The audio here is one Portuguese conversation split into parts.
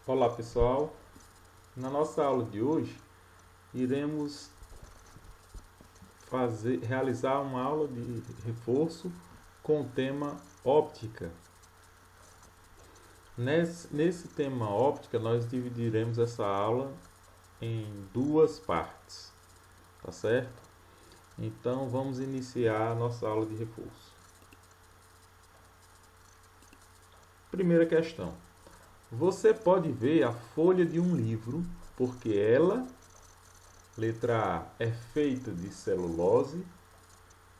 Olá pessoal, na nossa aula de hoje iremos realizar uma aula de reforço com o tema óptica. Nesse tema óptica nós dividiremos essa aula em duas partes, tá certo? Então vamos iniciar a nossa aula de reforço. Primeira questão. Você pode ver a folha de um livro porque ela, letra A, é feita de celulose,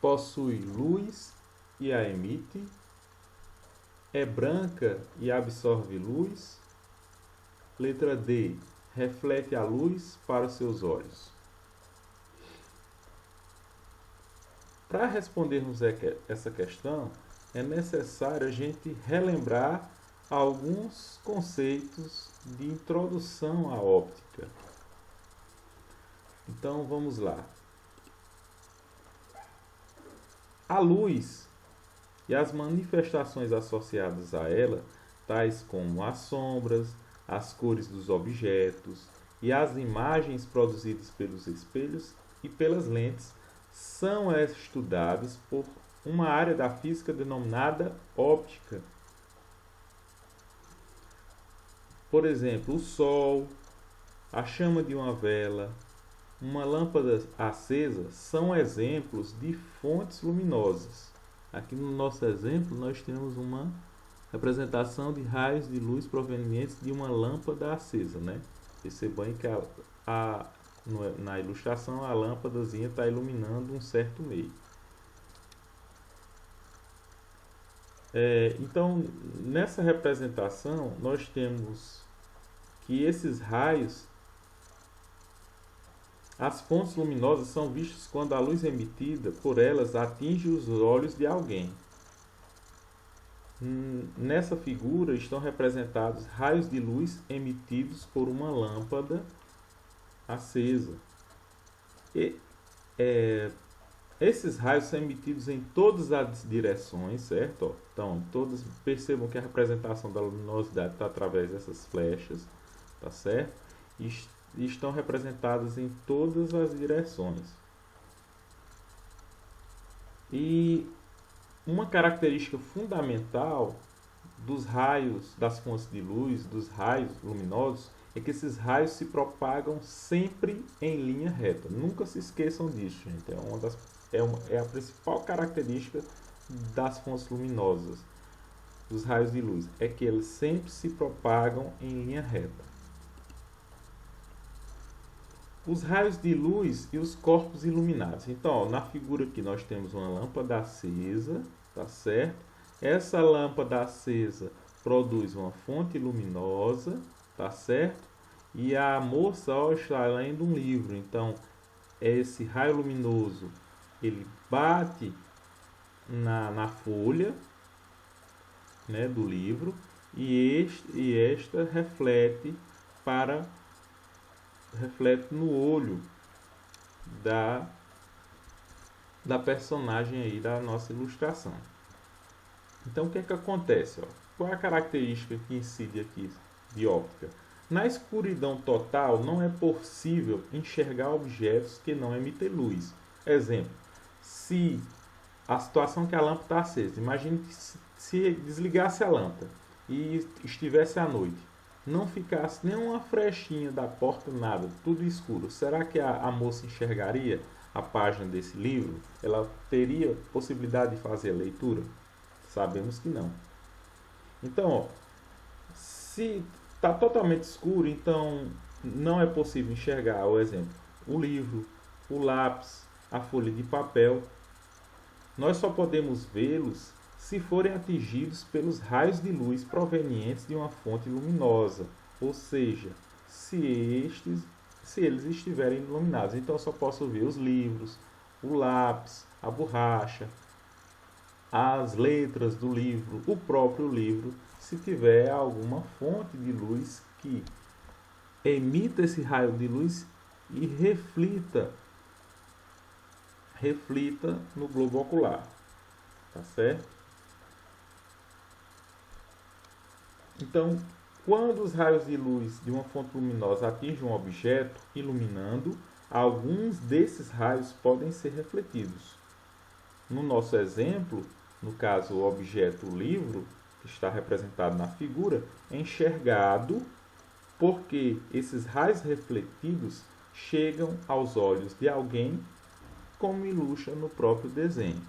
possui luz e a emite, é branca e absorve luz. Letra D, reflete a luz para os seus olhos. Para respondermos essa questão, é necessário a gente relembrar alguns conceitos de introdução à óptica. Então vamos lá. A luz e as manifestações associadas a ela, tais como as sombras, as cores dos objetos e as imagens produzidas pelos espelhos e pelas lentes, são estudados por uma área da física denominada óptica. Por exemplo, o sol, a chama de uma vela, uma lâmpada acesa são exemplos de fontes luminosas. Aqui no nosso exemplo nós temos uma representação de raios de luz provenientes de uma lâmpada acesa, né? Percebam aí que na ilustração a lâmpadazinha está iluminando um certo meio. Então, nessa representação nós temos que esses raios, as fontes luminosas são vistas quando a luz emitida por elas atinge os olhos de alguém. Nessa figura estão representados raios de luz emitidos por uma lâmpada acesa. Esses raios são emitidos em todas as direções, certo? Então, percebam que a representação da luminosidade está através dessas flechas, tá certo? E estão representadas em todas as direções. E uma característica fundamental dos raios, das fontes de luz, dos raios luminosos, é que esses raios se propagam sempre em linha reta. Nunca se esqueçam disso, gente. É a principal característica das fontes luminosas, dos raios de luz, é que eles sempre se propagam em linha reta. Os raios de luz e os corpos iluminados. Então, na figura aqui nós temos uma lâmpada acesa, tá certo? Essa lâmpada acesa produz uma fonte luminosa, tá certo? E a moça está lendo um livro. Então, esse raio luminoso, ele bate na folha, né, do livro e esta reflete no olho da personagem aí da nossa ilustração. Então o que é que acontece? Qual é a característica que incide aqui de óptica? Na escuridão total não é possível enxergar objetos que não emitem luz. Exemplo, se a situação que a lâmpada está acesa, imagine que se desligasse a lâmpada e estivesse à noite, não ficasse nenhuma frechinha da porta, nada, tudo escuro, será que a moça enxergaria a página desse livro? Ela teria possibilidade de fazer a leitura? Sabemos que não. Então, se está totalmente escuro, então não é possível enxergar, por exemplo, o livro, o lápis, a folha de papel. Nós só podemos vê-los se forem atingidos pelos raios de luz provenientes de uma fonte luminosa, ou seja, se eles estiverem iluminados. Então eu só posso ver os livros, o lápis, a borracha, as letras do livro, o próprio livro, se tiver alguma fonte de luz que emita esse raio de luz e reflita no globo ocular, tá certo? Então, Quando os raios de luz de uma fonte luminosa atingem um objeto, iluminando, alguns desses raios podem ser refletidos. No nosso exemplo, no caso o objeto o livro, que está representado na figura, é enxergado porque esses raios refletidos chegam aos olhos de alguém, como ilustra no próprio desenho.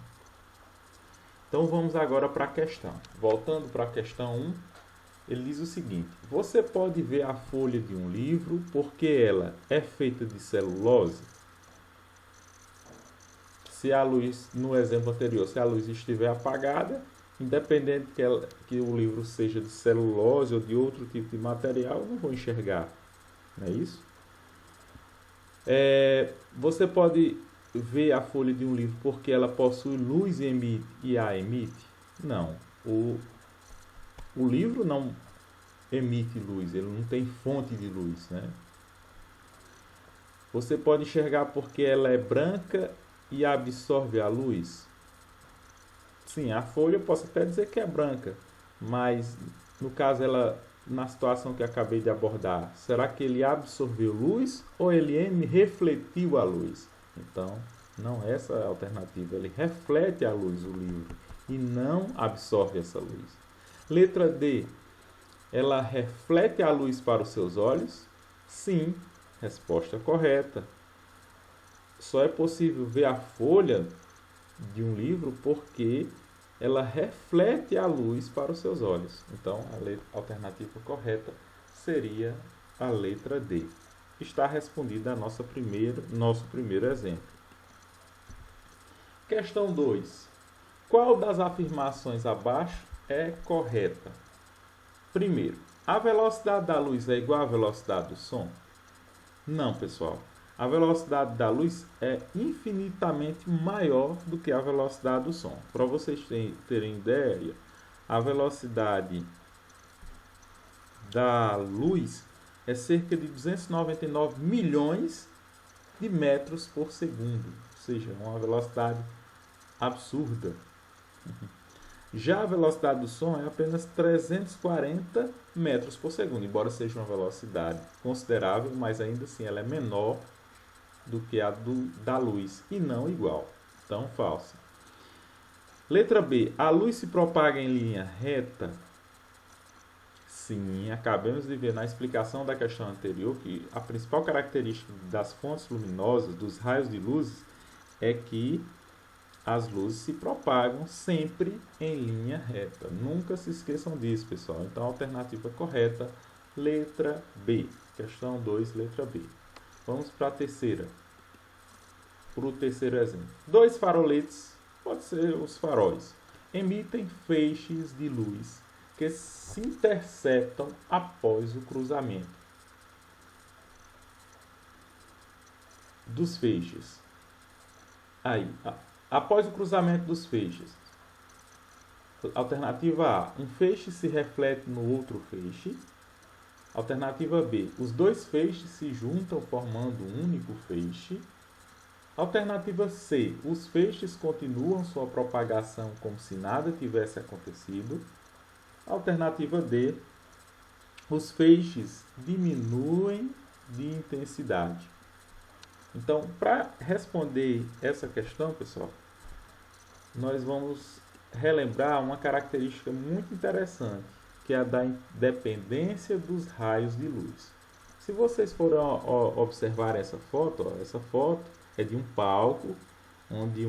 Então vamos agora para a questão. Voltando para a questão 1, ele diz o seguinte: você pode ver a folha de um livro porque ela é feita de celulose? Se a luz, no exemplo anterior, se a luz estiver apagada, independente que o livro seja de celulose ou de outro tipo de material, eu não vou enxergar. Não é isso? Você pode ver a folha de um livro porque ela possui luz e a emite? Não. O livro não emite luz, ele não tem fonte de luz, né? Você pode enxergar porque ela é branca e absorve a luz? Sim, a folha eu posso até dizer que é branca, mas no caso ela, na situação que acabei de abordar, será que ele absorveu luz ou ele refletiu a luz? Então, não é essa a alternativa, ele reflete a luz, o livro, e não absorve essa luz. Letra D, ela reflete a luz para os seus olhos? Sim, resposta correta. Só é possível ver a folha de um livro porque ela reflete a luz para os seus olhos. Então, a alternativa correta seria a letra D. Está respondida a nosso primeiro exemplo. Questão 2. Qual das afirmações abaixo é correta? Primeiro, a velocidade da luz é igual à velocidade do som? Não, pessoal. A velocidade da luz é infinitamente maior do que a velocidade do som. Para vocês terem ideia, a velocidade da luz é cerca de 299 milhões de metros por segundo. Ou seja, uma velocidade absurda. Já a velocidade do som é apenas 340 metros por segundo, embora seja uma velocidade considerável, mas ainda assim ela é menor do que a da luz e não igual. Então, falsa. Letra B. A luz se propaga em linha reta? Sim, acabamos de ver na explicação da questão anterior que a principal característica das fontes luminosas, dos raios de luz, é que as luzes se propagam sempre em linha reta. Nunca se esqueçam disso, pessoal. Então, a alternativa correta, letra B. Questão 2, letra B. Vamos para a terceira. Para o terceiro exemplo. 2 faroletes, pode ser os faróis, emitem feixes de luz que se interceptam após o cruzamento dos feixes. Após o cruzamento dos feixes. Alternativa A. Um feixe se reflete no outro feixe. Alternativa B. Os dois feixes se juntam formando um único feixe. Alternativa C. Os feixes continuam sua propagação como se nada tivesse acontecido. Alternativa D. Os feixes diminuem de intensidade. Então, para responder essa questão, pessoal, nós vamos relembrar uma característica muito interessante, que é a da independência dos raios de luz. Se vocês forem observar essa foto é de um palco, onde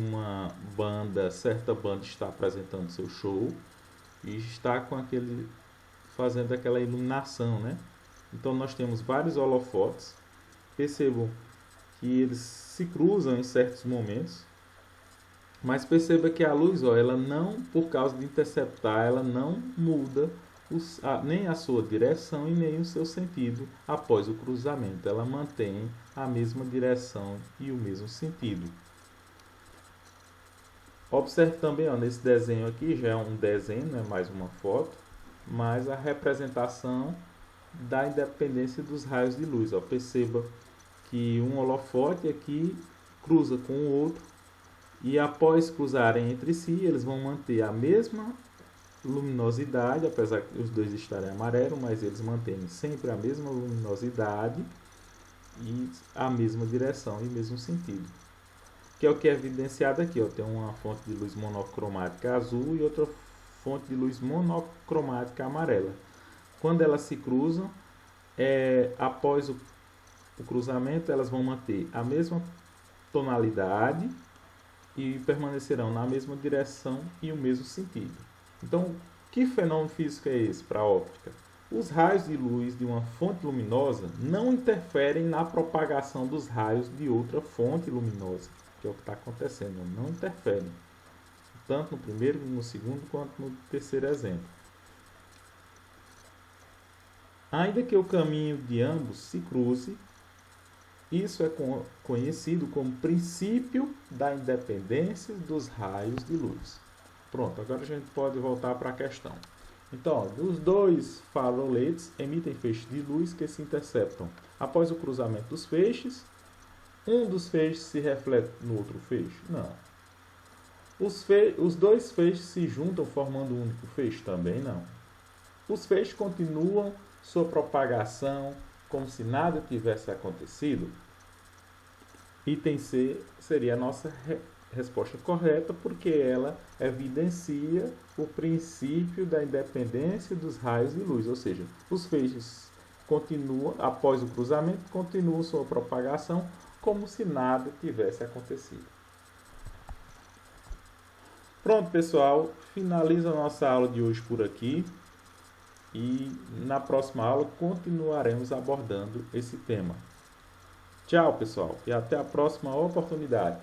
certa banda está apresentando seu show e está fazendo aquela iluminação, né? Então nós temos vários holofotes. Percebam que eles se cruzam em certos momentos, mas perceba que a luz, ela não, por causa de interceptar, ela não muda nem a sua direção e nem o seu sentido após o cruzamento. Ela mantém a mesma direção e o mesmo sentido. Observe também, nesse desenho aqui, já é um desenho, não é mais uma foto, mas a representação da independência dos raios de luz. Perceba que um holofote aqui cruza com o outro e após cruzarem entre si, eles vão manter a mesma luminosidade, apesar de os dois estarem amarelos, mas eles mantêm sempre a mesma luminosidade e a mesma direção e mesmo sentido. Que é o que é evidenciado aqui, ó. Tem uma fonte de luz monocromática azul e outra fonte de luz monocromática amarela. Quando elas se cruzam, após o cruzamento, elas vão manter a mesma tonalidade e permanecerão na mesma direção e o mesmo sentido. Então, que fenômeno físico é esse para a óptica? Os raios de luz de uma fonte luminosa não interferem na propagação dos raios de outra fonte luminosa, que é o que está acontecendo, não interferem, tanto no primeiro, no segundo, quanto no terceiro exemplo. Ainda que o caminho de ambos se cruze, isso é conhecido como princípio da independência dos raios de luz. Pronto, agora a gente pode voltar para a questão. Então, os dois faroletes emitem feixes de luz que se interceptam. Após o cruzamento dos feixes, um dos feixes se reflete no outro feixe? Não. Os dois feixes se juntam formando um único feixe? Também não. Os feixes continuam sua propagação como se nada tivesse acontecido? Item C seria a nossa resposta correta, porque ela evidencia o princípio da independência dos raios de luz, ou seja, os feixes continuam, após o cruzamento, continuam sua propagação como se nada tivesse acontecido. Pronto, pessoal, finaliza a nossa aula de hoje por aqui e na próxima aula continuaremos abordando esse tema. Tchau, pessoal, e até a próxima oportunidade.